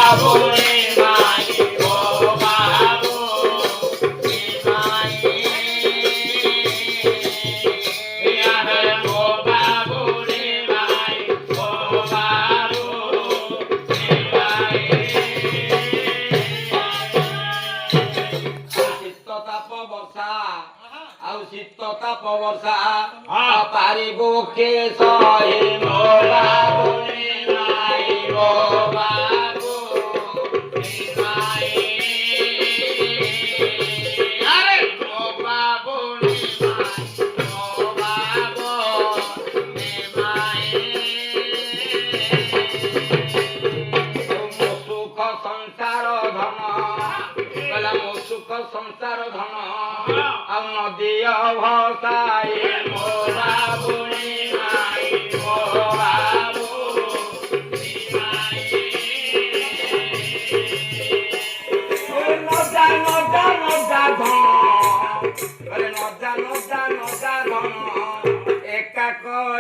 বাবু রে মাই ও বাবু রে মাই আরে ও বাবু রে মাই ও বাবু রে মাই শীততাপ বর্ষা ଆଉ ଶୀତ ତାପ ବର୍ଷା ପାରିବୁ କେ ସହି ମୋ ବାବୁ ରେ ମାଇ ମୋ ବାବୁ ରେ ମାଇ ଆରେ ମୋ ବାବୁ ରେ ମାଇ ମୋ ବାବୁ ରେ ମାଇ ମୋ ସୁଖ ସଂସାର ଧନ କହିଲା ମୋ ସୁଖ ସଂସାର ଧନ ଆଉ ନଦିଅ ଭସାଇ ମୋ ବାବୁ ରେ ମାଇ ମୋ ବାବୁ ରେ ମାଇ ନଦା ନଦା ନଦା ଧନ ନଦା ନଦା ନଦା ଧନ ଏକା କରି